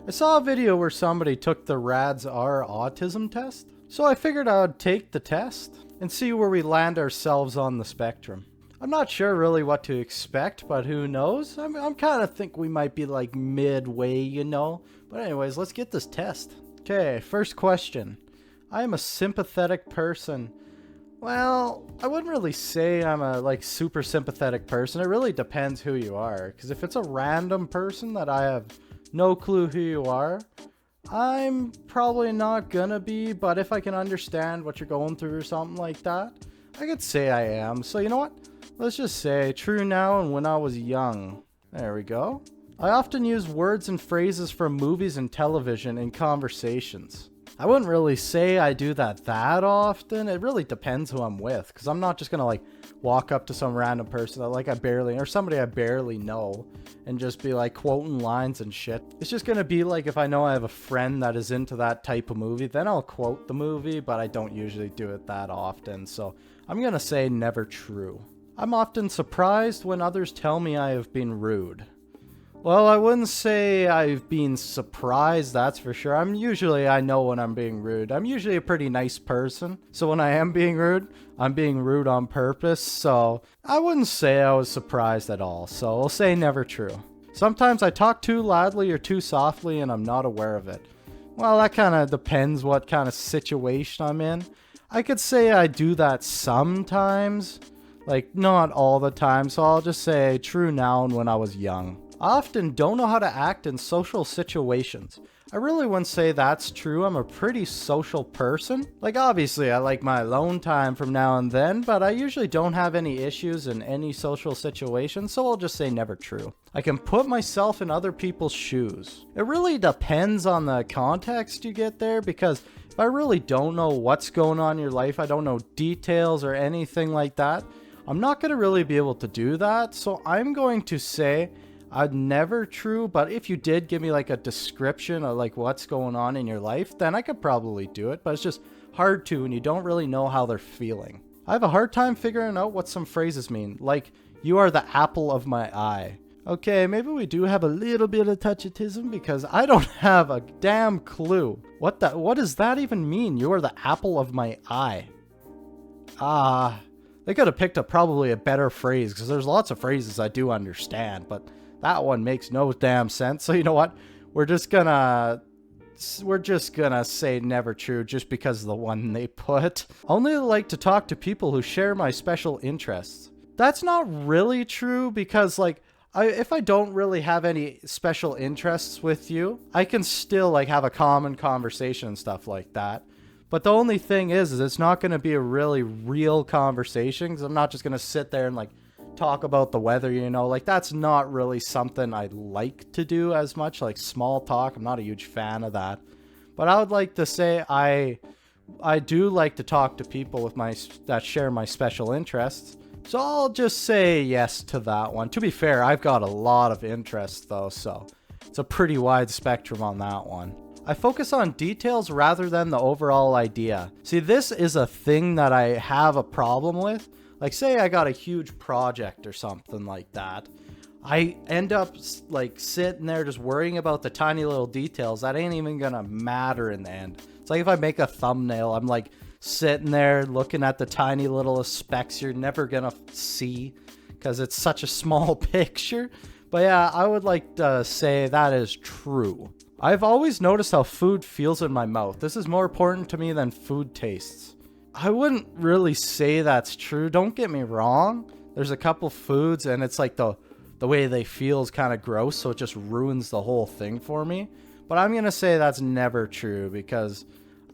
I saw a video where somebody took the RADS R Autism Test, so I figured I would take the test and see where we land ourselves on the spectrum. I'm not sure really what to expect, but who knows? I'm kind of think we might be like midway, you know? But anyways, let's get this test. Okay, first question. I am a sympathetic person. Well, I wouldn't really say I'm a super sympathetic person. It really depends who you are. Because if it's a random person that I have no clue who you are, I'm probably not gonna be. But if I can understand what you're going through or something like that, I could say I am. So you know what? Let's just say true now and when I was young. There we go. I often use words and phrases from movies and television in conversations. I wouldn't really say I do that often. It really depends who I'm with, because I'm not just gonna walk up to some random person that I barely, or somebody I barely know, and just be quoting lines and shit. It's just gonna be if I know I have a friend that is into that type of movie, then I'll quote the movie, but I don't usually do it that often. So I'm gonna say never true. I'm often surprised when others tell me I have been rude. Well, I wouldn't say I've been surprised, that's for sure. I know when I'm being rude. I'm usually a pretty nice person. So when I am being rude, I'm being rude on purpose. So I wouldn't say I was surprised at all. So we'll say never true. Sometimes I talk too loudly or too softly and I'm not aware of it. Well, that kind of depends what kind of situation I'm in. I could say I do that sometimes. Not all the time. So I'll just say true now and when I was young. I often don't know how to act in social situations. I really wouldn't say that's true. I'm a pretty social person. Obviously, I like my alone time from now and then, but I usually don't have any issues in any social situation, so I'll just say never true. I can put myself in other people's shoes. It really depends on the context you get there, because if I really don't know what's going on in your life, I don't know details or anything like that, I'm not going to really be able to do that, so I'm going to say I'd never true, but if you did give me a description of what's going on in your life, then I could probably do it, but it's just hard to when you don't really know how they're feeling. I have a hard time figuring out what some phrases mean, you are the apple of my eye. Okay, maybe we do have a little bit of touch autism, because I don't have a damn clue. What does that even mean? You are the apple of my eye. They could have picked up probably a better phrase, because there's lots of phrases I do understand, but that one makes no damn sense. So you know what? We're just gonna say never true just because of the one they put. I only like to talk to people who share my special interests. That's not really true, because if I don't really have any special interests with you, I can still have a common conversation and stuff like that. But the only thing is it's not going to be a really real conversation, because I'm not just going to sit there and talk about the weather, that's not really something I like to do as much, small talk. I'm not a huge fan of that. But I would like to say I do like to talk to people that share my special interests. So I'll just say yes to that one. To be fair, I've got a lot of interests though, so it's a pretty wide spectrum on that one. I focus on details rather than the overall idea. See, this is a thing that I have a problem with. Say I got a huge project or something like that. I end up sitting there just worrying about the tiny little details that ain't even gonna matter in the end. It's if I make a thumbnail, I'm sitting there looking at the tiny little specks you're never gonna see, because it's such a small picture. But yeah, I would like to say that is true. I've always noticed how food feels in my mouth. This is more important to me than food tastes. I wouldn't really say that's true. Don't get me wrong. There's a couple foods and it's the way they feel is kind of gross, so it just ruins the whole thing for me. But I'm going to say that's never true, because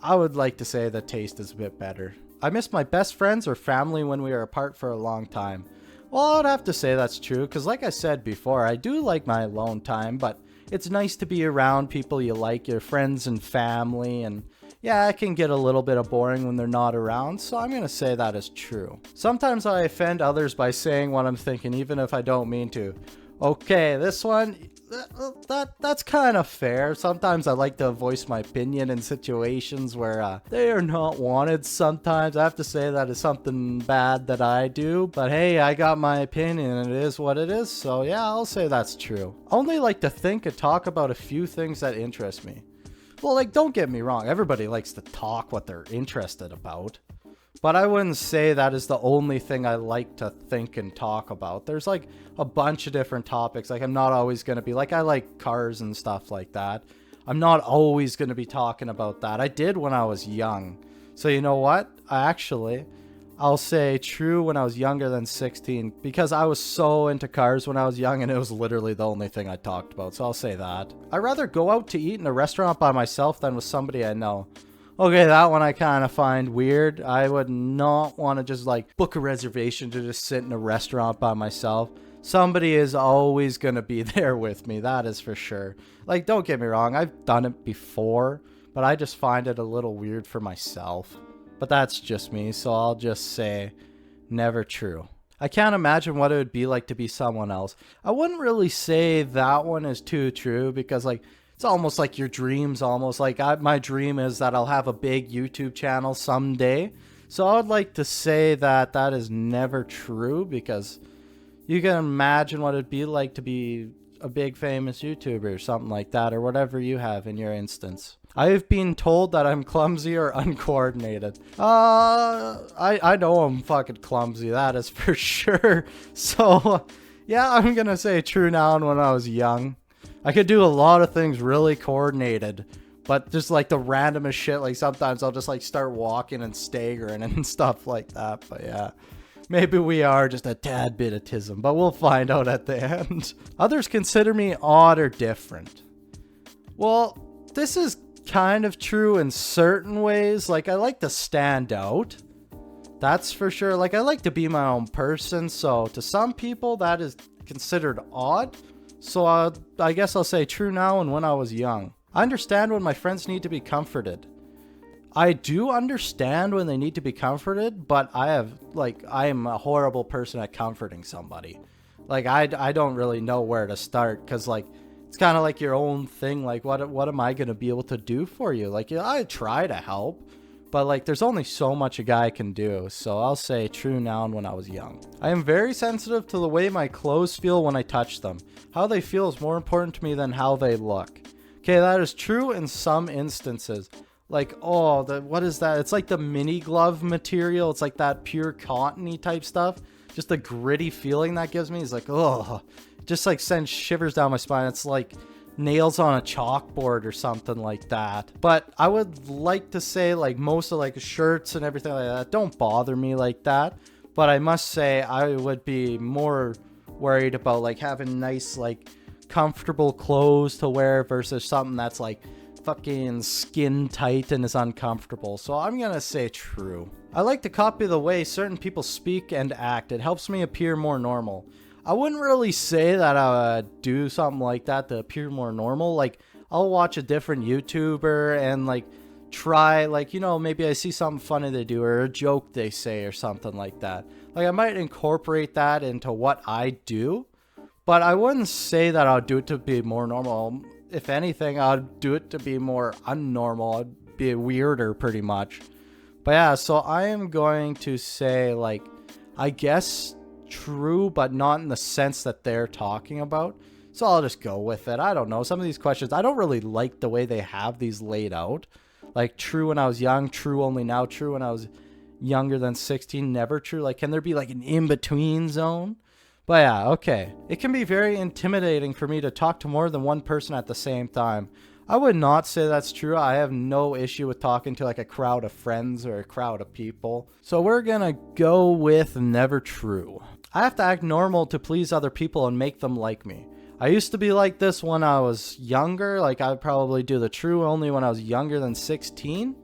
I would like to say the taste is a bit better. I miss my best friends or family when we were apart for a long time. Well, I would have to say that's true, because like I said before, I do like my alone time, but it's nice to be around people you like, your friends and family, and yeah, it can get a little bit boring when they're not around, so I'm going to say that is true. Sometimes I offend others by saying what I'm thinking, even if I don't mean to. Okay, this one, that's kind of fair. Sometimes I like to voice my opinion in situations where they are not wanted. Sometimes I have to say that is something bad that I do, but hey, I got my opinion and it is what it is. So yeah, I'll say that's true. I only like to think and talk about a few things that interest me. Well, like, don't get me wrong, everybody likes to talk what they're interested about. But I wouldn't say that is the only thing I like to think and talk about. There's like a bunch of different topics. Like, I'm not always going to be like, I like cars and stuff like that. I'm not always going to be talking about that. I did when I was young. So you know what? I'll say true when I was younger than 16, because I was so into cars when I was young and it was literally the only thing I talked about. So I'll say that. I'd rather go out to eat in a restaurant by myself than with somebody I know. Okay, that one I kind of find weird. I would not want to just like book a reservation to just sit in a restaurant by myself. Somebody is always going to be there with me, that is for sure. Like, don't get me wrong, I've done it before, but I just find it a little weird for myself. But that's just me, so I'll just say never true. I can't imagine what it would be like to be someone else. I wouldn't really say that one is too true, because like, it's almost like your dreams, almost like my dream is that I'll have a big YouTube channel someday. So I would like to say that that is never true, because you can imagine what it'd be like to be a big famous YouTuber or something like that, or whatever you have in your instance. I've been told that I'm clumsy or uncoordinated. I know I'm fucking clumsy, that is for sure. So yeah, I'm gonna say true now and when I was young. I could do a lot of things really coordinated, but just like the randomest shit, like sometimes I'll just like start walking and staggering and stuff like that. But yeah, maybe we are just a tad bit autism, but we'll find out at the end. Others consider me odd or different. Well, this is kind of true in certain ways. Like, I like to stand out. That's for sure. Like, I like to be my own person. So to some people that is considered odd. So I guess I'll say true now and when I was young. I understand when my friends need to be comforted. I do understand when they need to be comforted, but I am a horrible person at comforting somebody. Like, I don't really know where to start, because like, it's kind of like your own thing. Like, what am I going to be able to do for you? Like, yeah, I try to help, but like, there's only so much a guy can do. So I'll say true now and when I was young. I am very sensitive to the way my clothes feel when I touch them. How they feel is more important to me than how they look. Okay, that is true in some instances. Like, oh, what is that? It's like the mini glove material. It's like that pure cottony type stuff. Just the gritty feeling that gives me is like, oh, just like sends shivers down my spine. It's like nails on a chalkboard or something like that. But I would like to say like most of like shirts and everything like that don't bother me like that. But I must say I would be more worried about like having nice, like comfortable clothes to wear versus something that's like fucking skin tight and is uncomfortable. So I'm gonna say true. I like to copy the way certain people speak and act. It helps me appear more normal. I wouldn't really say that I would do something like that to appear more normal. Like, I'll watch a different YouTuber and like try, like, you know, maybe I see something funny they do or a joke they say or something like that. Like, I might incorporate that into what I do, but I wouldn't say that I'll do it to be more normal. If anything, I'd do it to be more unnormal. I'd be weirder pretty much. But yeah, so I am going to say, like, I guess true, but not in the sense that they're talking about. So I'll just go with it. I don't know. Some of these questions, I don't really like the way they have these laid out. Like, true when I was young, true only now, true when I was younger than 16, never true. Like, can there be like an in-between zone? But yeah, okay. It can be very intimidating for me to talk to more than one person at the same time. I would not say that's true. I have no issue with talking to like a crowd of friends or a crowd of people. So we're gonna go with never true. I have to act normal to please other people and make them like me. I used to be like this when I was younger. Like, I would probably do the true only when I was younger than 16.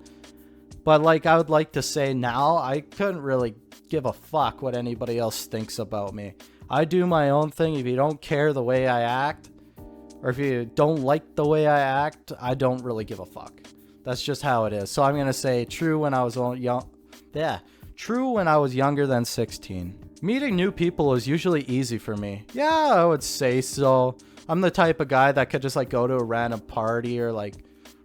But like, I would like to say now, I couldn't really give a fuck what anybody else thinks about me. I do my own thing. If you don't care the way I act, or if you don't like the way I act, I don't really give a fuck. That's just how it is. So I'm going to say true when I was young. Yeah, true when I was younger than 16. Meeting new people is usually easy for me. Yeah, I would say so. I'm the type of guy that could just like go to a random party or like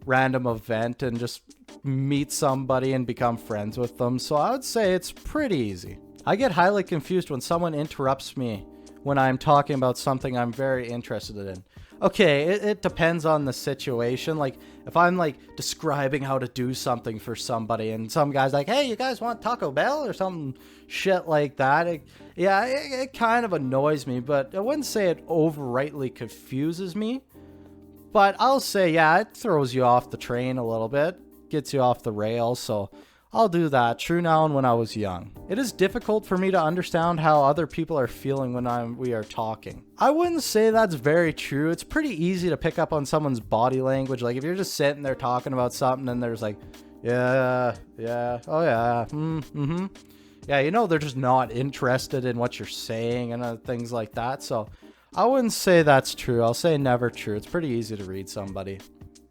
random event and just meet somebody and become friends with them. So I would say it's pretty easy. I get highly confused when someone interrupts me when I'm talking about something I'm very interested in. Okay, it depends on the situation. Like, if I'm, like, describing how to do something for somebody and some guy's like, hey, you guys want Taco Bell or something shit like that, it kind of annoys me, but I wouldn't say it overtly confuses me. But I'll say, yeah, it throws you off the train a little bit, gets you off the rails, so I'll do that. True now and when I was young. It is difficult for me to understand how other people are feeling when we are talking. I wouldn't say that's very true. It's pretty easy to pick up on someone's body language. Like if you're just sitting there talking about something and there's like, yeah, oh yeah, mm-hmm. Yeah, you know, they're just not interested in what you're saying and things like that. So I wouldn't say that's true. I'll say never true. It's pretty easy to read somebody.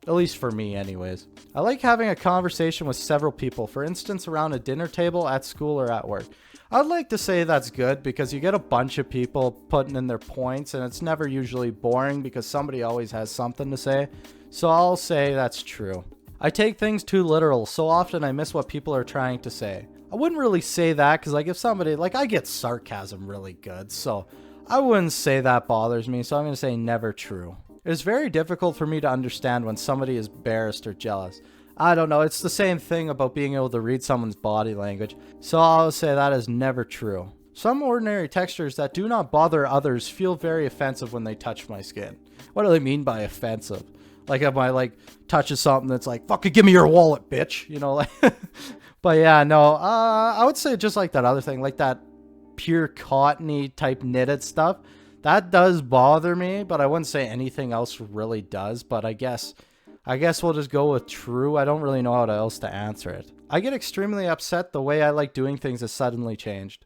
At least for me anyways. I like having a conversation with several people, for instance around a dinner table, at school, or at work. I'd like to say that's good because you get a bunch of people putting in their points and it's never usually boring because somebody always has something to say. So I'll say that's true. I take things too literal, so often I miss what people are trying to say. I wouldn't really say that because like if somebody, like I get sarcasm really good, so I wouldn't say that bothers me, so I'm going to say never true. It is very difficult for me to understand when somebody is embarrassed or jealous. I don't know, it's the same thing about being able to read someone's body language, so I'll say that is never true. Some ordinary textures that do not bother others feel very offensive when they touch my skin. What do they mean by offensive? Like if I like touches something that's like, fucking give me your wallet, bitch, you know, like. But yeah, no, I would say just like that other thing, like that pure cottony type knitted stuff. That does bother me, but I wouldn't say anything else really does. But I guess we'll just go with true. I don't really know how else to answer it. I get extremely upset the way I like doing things has suddenly changed.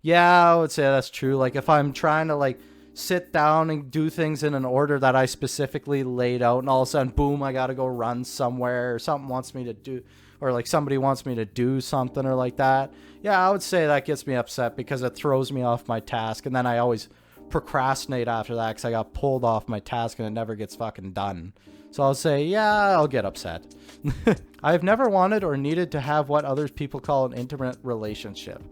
Yeah, I would say that's true. Like if I'm trying to like sit down and do things in an order that I specifically laid out and all of a sudden, boom, I got to go run somewhere or something wants me to do, or like somebody wants me to do something or like that. Yeah, I would say that gets me upset because it throws me off my task. And then I always procrastinate after that because I got pulled off my task and it never gets fucking done. So I'll say, yeah, I'll get upset. I've never wanted or needed to have what other people call an intimate relationship.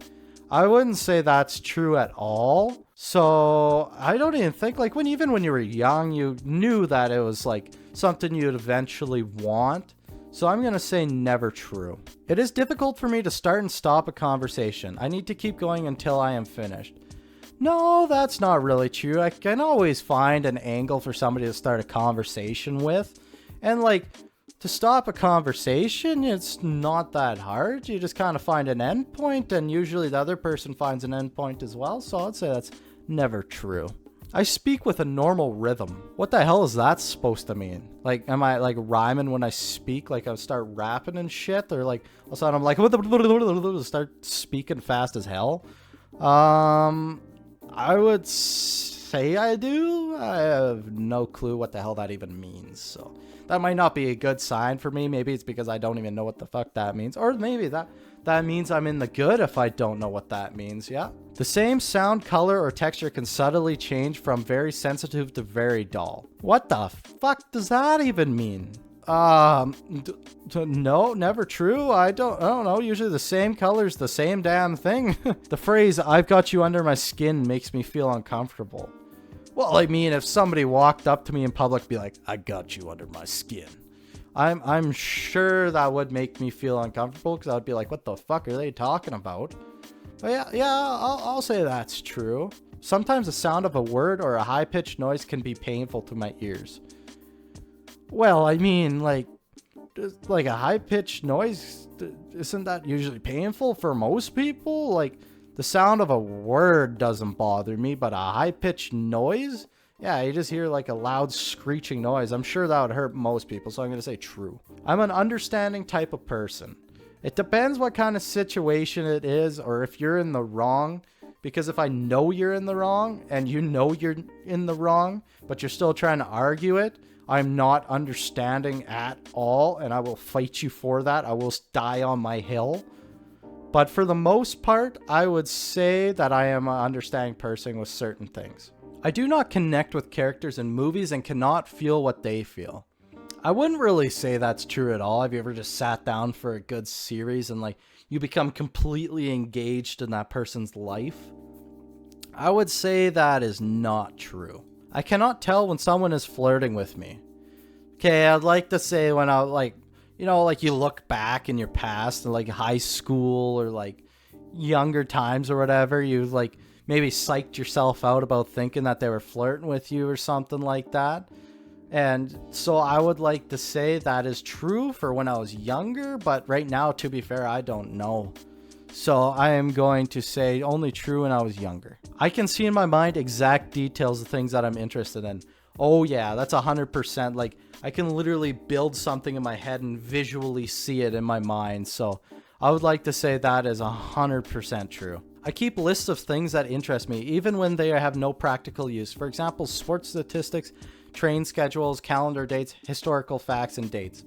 I wouldn't say that's true at all. So I don't even think like even when you were young, you knew that it was like something you'd eventually want. So I'm going to say never true. It is difficult for me to start and stop a conversation. I need to keep going until I am finished. No, that's not really true. I can always find an angle for somebody to start a conversation with. And like, to stop a conversation, it's not that hard. You just kind of find an endpoint, and usually the other person finds an endpoint as well. So I'd say that's never true. I speak with a normal rhythm. What the hell is that supposed to mean? Like, am I like rhyming when I speak? Like I start rapping and shit? Or like, all of a sudden I'm like, start speaking fast as hell? I would say I do. I have no clue what the hell that even means. So that might not be a good sign for me. Maybe it's because I don't even know what the fuck that means. Or maybe that means I'm in the good if I don't know what that means. Yeah. The same sound, color, or texture can subtly change from very sensitive to very dull. What the fuck does that even mean? No, never true. I don't know. Usually the same color's the same damn thing. The phrase, I've got you under my skin, makes me feel uncomfortable. Well, I mean, if somebody walked up to me in public, be like, I got you under my skin. I'm sure that would make me feel uncomfortable because I would be like, what the fuck are they talking about? But yeah, I'll say that's true. Sometimes the sound of a word or a high-pitched noise can be painful to my ears. Well, I mean, like a high-pitched noise, isn't that usually painful for most people? Like, the sound of a word doesn't bother me, but a high-pitched noise? Yeah, you just hear like a loud screeching noise. I'm sure that would hurt most people, so I'm going to say true. I'm an understanding type of person. It depends what kind of situation it is or if you're in the wrong. Because if I know you're in the wrong and you know you're in the wrong, but you're still trying to argue it, I'm not understanding at all, and I will fight you for that. I will die on my hill. But for the most part, I would say that I am an understanding person with certain things. I do not connect with characters in movies and cannot feel what they feel. I wouldn't really say that's true at all. Have you ever just sat down for a good series and like you become completely engaged in that person's life? I would say that is not true. I cannot tell when someone is flirting with me. Okay, I'd like to say when I like, you know, like you look back in your past and like high school or like younger times or whatever, you like maybe psyched yourself out about thinking that they were flirting with you or something like that. And so I would like to say that is true for when I was younger, but right now, to be fair, I don't know. So I am going to say only true when I was younger. I can see in my mind exact details of things that I'm interested in. Oh yeah, that's 100%. Like I can literally build something in my head and visually see it in my mind. So I would like to say that is 100% true. I keep lists of things that interest me, even when they have no practical use. For example, sports statistics, train schedules, calendar dates, historical facts, and dates.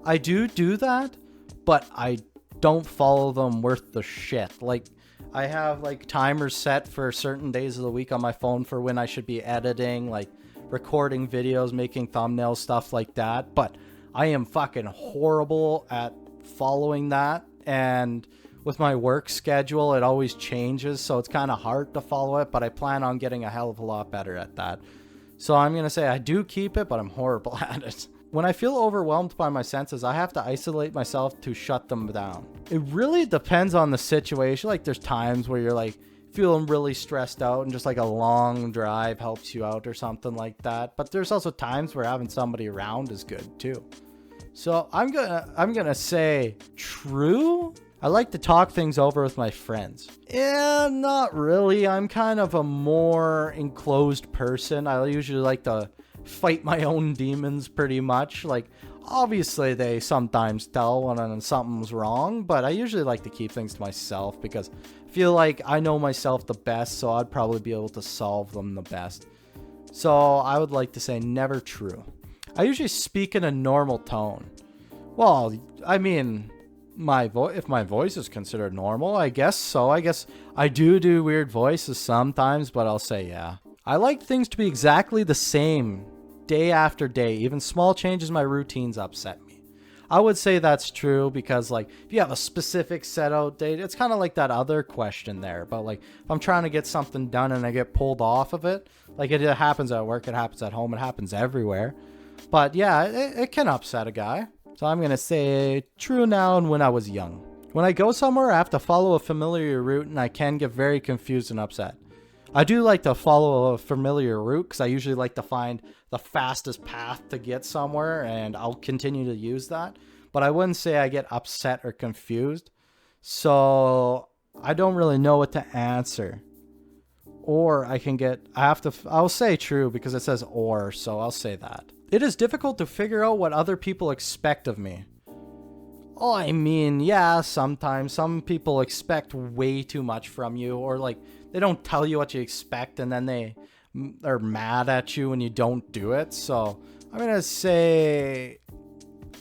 I do that, but I don't follow them worth the shit. Like, I have like timers set for certain days of the week on my phone for when I should be editing, like recording videos, making thumbnails, stuff like that. But I am fucking horrible at following that. And with my work schedule, it always changes, so it's kind of hard to follow it, but I plan on getting a hell of a lot better at that. So I'm going to say I do keep it, but I'm horrible at it. When I feel overwhelmed by my senses, I have to isolate myself to shut them down. It really depends on the situation. Like there's times where you're like feeling really stressed out and just like a long drive helps you out or something like that. But there's also times where having somebody around is good too. So I'm gonna say true. I like to talk things over with my friends. Yeah, not really. I'm kind of a more enclosed person. I usually like to fight my own demons pretty much. Like, obviously they sometimes tell when something's wrong, but I usually like to keep things to myself because I feel like I know myself the best, so I'd probably be able to solve them the best. So I would like to say never true. I usually speak in a normal tone. Well, I mean, if my voice is considered normal, I guess so. I guess I do weird voices sometimes, but I'll say yeah. I like things to be exactly the same day after day. Even small changes in my routines upset me. I would say that's true because like if you have a specific set out date, it's kind of like that other question there. But like if I'm trying to get something done and I get pulled off of it, like it happens at work, it happens at home, it happens everywhere. But yeah, it can upset a guy. So I'm going to say true now and when I was young. When I go somewhere, I have to follow a familiar route and I can get very confused and upset. I do like to follow a familiar route because I usually like to find the fastest path to get somewhere and I'll continue to use that. But I wouldn't say I get upset or confused. So I don't really know what to answer. Or I'll say true because it says or, so I'll say that. It is difficult to figure out what other people expect of me. Oh, I mean, yeah, sometimes some people expect way too much from you, or like they don't tell you what you expect and then they are mad at you when you don't do it. So I'm going to say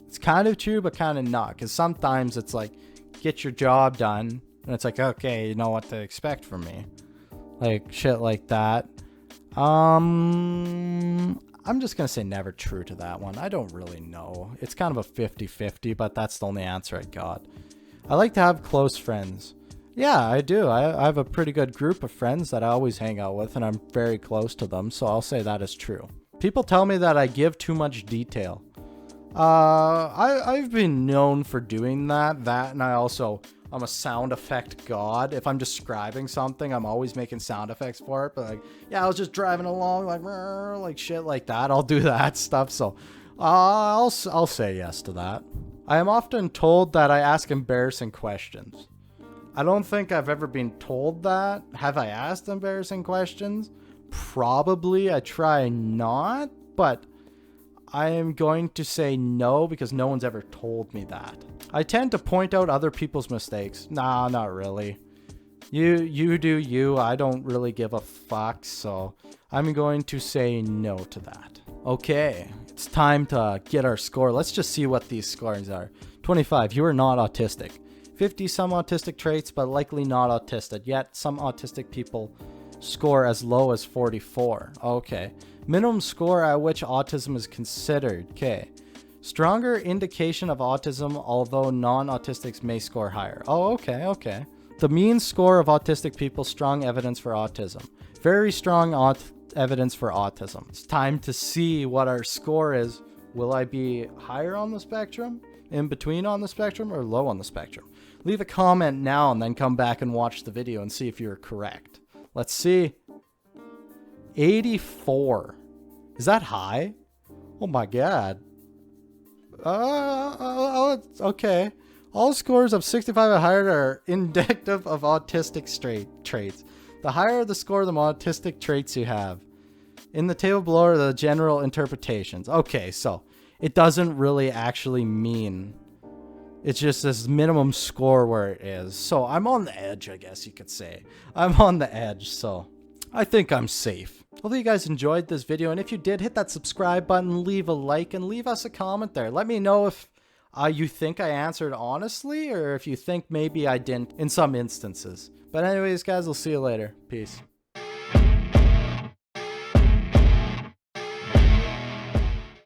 it's kind of true, but kind of not, because sometimes it's like get your job done and it's like, okay, you know what to expect from me. Like shit like that. I'm just going to say never true to that one. I don't really know. It's kind of a 50-50, but that's the only answer I got. I like to have close friends. Yeah, I do. I have a pretty good group of friends that I always hang out with, and I'm very close to them, so I'll say that is true. People tell me that I give too much detail. I've been known for doing that, and I'm a sound effect god. If I'm describing something, I'm always making sound effects for it. But like, yeah, I was just driving along like shit like that. I'll do that stuff. So I'll say yes to that. I am often told that I ask embarrassing questions. I don't think I've ever been told that. Have I asked embarrassing questions? Probably. I try not, but I am going to say no because no one's ever told me that. I tend to point out other people's mistakes. Nah, not really. You do you. I don't really give a fuck, so I'm going to say no to that. Okay, it's time to get our score. Let's just see what these scores are. 25, you are not autistic. 50 some autistic traits, but likely not autistic. Yet some autistic people score as low as 44. Okay. Minimum score at which autism is considered. Okay. Stronger indication of autism, although non-autistics may score higher. Oh, okay, okay. The mean score of autistic people, strong evidence for autism. Very strong evidence for autism. It's time to see what our score is. Will I be higher on the spectrum, in between on the spectrum, or low on the spectrum? Leave a comment now and then come back and watch the video and see if you're correct. Let's see. 84. Is that high? Oh my god. Okay. All scores of 65 and higher are indicative of autistic traits. The higher the score, the more autistic traits you have. In the table below are the general interpretations. Okay, so it doesn't really actually mean. It's just this minimum score where it is. So I'm on the edge, I guess you could say. I'm on the edge, so I think I'm safe. Hopefully you guys enjoyed this video, and if you did, hit that subscribe button, leave a like, and leave us a comment there. Let me know if you think I answered honestly, or if you think maybe I didn't in some instances. But anyways, guys, we'll see you later. Peace.